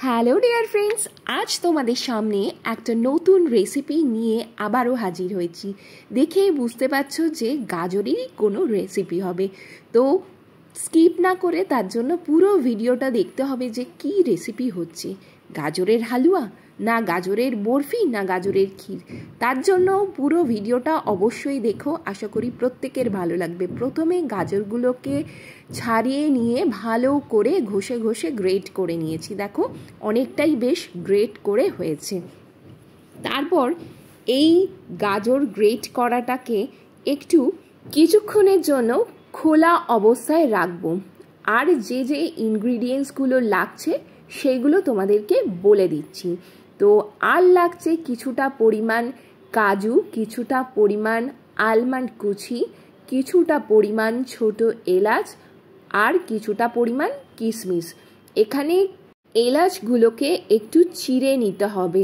Hello dear friends, আজ তোমাদের সামনে একটা নতুন রেসিপি নিয়ে আবারও হাজির হয়েছি। দেখে বুঝতে পারছো যে গাজরেরই কোনো রেসিপি হবে, তো স্কিপ না করে তার জন্য পুরো ভিডিওটা দেখতে হবে যে কি রেসিপি হচ্ছে। গাজরের হালুয়া না গাজরের বরফি না গাজরের ক্ষীর, তার জন্য পুরো ভিডিওটা অবশ্যই দেখো। আশা করি প্রত্যেকের ভালো লাগবে। প্রথমে গাজরগুলোকে ছাড়িয়ে নিয়ে ভালো করে ঘষে ঘষে গ্রেট করে নিয়েছি। দেখো অনেকটাই বেশ গ্রেট করে হয়েছে। তারপর এই গাজর গ্রেট করাটাকে একটু কিছুক্ষণের জন্য খোলা অবস্থায় রাখবো। আর যে যে ইনগ্রিডিয়েন্টসগুলো লাগছে সেগুলো তোমাদেরকে বলে দিচ্ছি। তো আর লাগছে কিছুটা পরিমাণ কাজু, কিছুটা পরিমাণ আলমন্ড কুচি, কিছুটা পরিমাণ ছোট এলাচ আর কিছুটা পরিমাণ কিশমিশ। এখানে এলাচগুলোকে একটু চিড়ে নিতে হবে।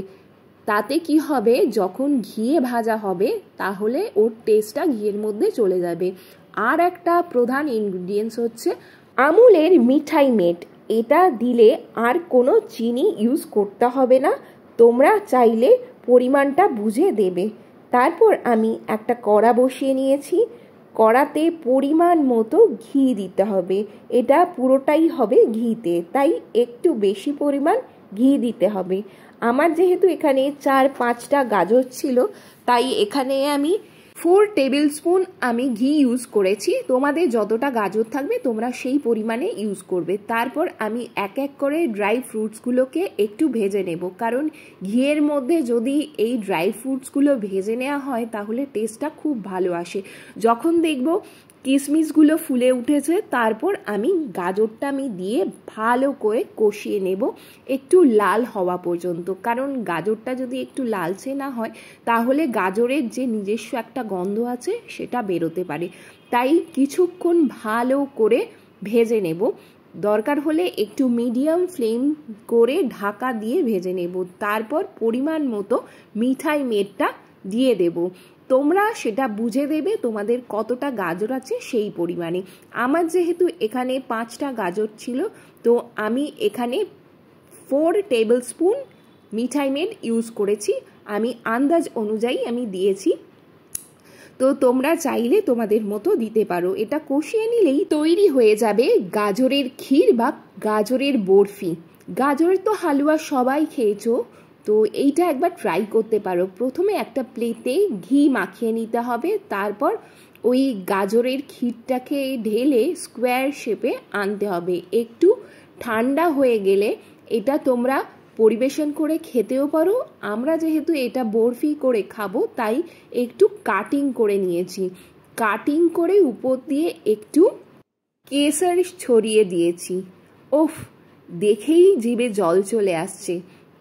তাতে কি হবে, যখন ঘিয়ে ভাজা হবে তাহলে ওর টেস্টটা ঘিয়ের মধ্যে চলে যাবে। আর একটা প্রধান ইনগ্রিডিয়েন্টস হচ্ছে আমুলের মিঠাই মেড। এটা দিলে আর কোনো চিনি ইউজ করতে হবে না, তোমরা চাইলে পরিমাণটা বুঝে দেবে। তারপর আমি একটা কড়া বসিয়ে নিয়েছি। কড়াতে পরিমাণ মতো ঘি দিতে হবে। এটা পুরোটাই হবে ঘিতে, তাই একটু বেশি পরিমাণ ঘি দিতে হবে। আমার যেহেতু এখানে 4-5টা গাজর ছিল, তাই এখানে আমি 4 টেবিল স্পুন আমি ঘি ইউজ করেছি। তোমাদের যতটা গাজর থাকবে তোমরা সেই পরিমাণে ইউজ করবে। তারপর আমি এক এক করে ড্রাই ফ্রুটসগুলোকে একটু ভেজে নেব, কারণ ঘিয়ের মধ্যে যদি এই ড্রাই ফ্রুটসগুলো ভেজে নেওয়া হয় তাহলে টেস্টটা খুব ভালো আসে। যখন দেখব কিশমিশগুলো ফুলে উঠেছে, তারপর আমি গাজরটা দিয়ে ভালো করে কষিয়ে নেব একটু লাল হওয়া পর্যন্ত। কারণ গাজরটা যদি একটু লালচে না হয় তাহলে গাজরের যে নিজস্ব একটা গন্ধ আছে সেটা বেরোতে পারে। তাই কিছুক্ষণ ভালো করে ভেজে নেব। দরকার হলে একটু মিডিয়াম ফ্লেম করে ঢাকা দিয়ে ভেজে নেব। তারপর পরিমাণ মতো মিঠাই মেডটা দিয়ে দেব। তোমরা সেটা বুঝে দেবে তোমাদের কতটা গাজর আছে সেই পরিমাণে। আমার যেহেতু এখানে 5টা গাজর ছিল, তো আমি এখানে 4 টেবিল স্পুন মিঠাই মেড ইউজ করেছি। আমি আন্দাজ অনুযায়ী আমি দিয়েছি, তো তোমরা চাইলে তোমাদের মতো দিতে পারো। এটা কষিয়ে নিলেই তৈরি হয়ে যাবে গাজরের ক্ষীর বা গাজরের বরফি। গাজরের তো হালুয়া সবাই খেয়েছো, তো এইটা একবার ট্রাই করতে পারো। প্রথমে একটা প্লেটে ঘি মাখিয়ে নিতে হবে, তারপর ওই গাজরের ক্ষীরটাকে ঢেলে স্কোয়ার শেপে আনতে হবে। একটু ঠান্ডা হয়ে গেলে এটা তোমরা পরিবেশন করে খেতেও পারো। আমরা যেহেতু এটা বরফি করে খাবো তাই একটু কাটিং করে নিয়েছি। কাটিং করে উপর দিয়ে একটু কেশর ছড়িয়ে দিয়েছি। ওফ, দেখেই জিভে জল চলে আসছে।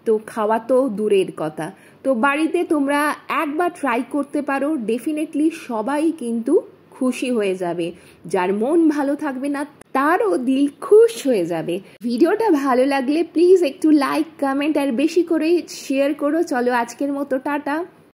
তো খাওয়া তো দূরের কথা, তো বাড়িতে তোমরা একবার ট্রাই করতে পারো। ডেফিনেটলি সবাই কিন্তু খুশি হয়ে যাবে। যার মন ভালো থাকবে না তারও দিল খুশ হয়ে যাবে। ভিডিওটা ভালো লাগলে প্লিজ একটু লাইক, কমেন্ট আর বেশি করে শেয়ার করো। চলো আজকের মতো টাটা।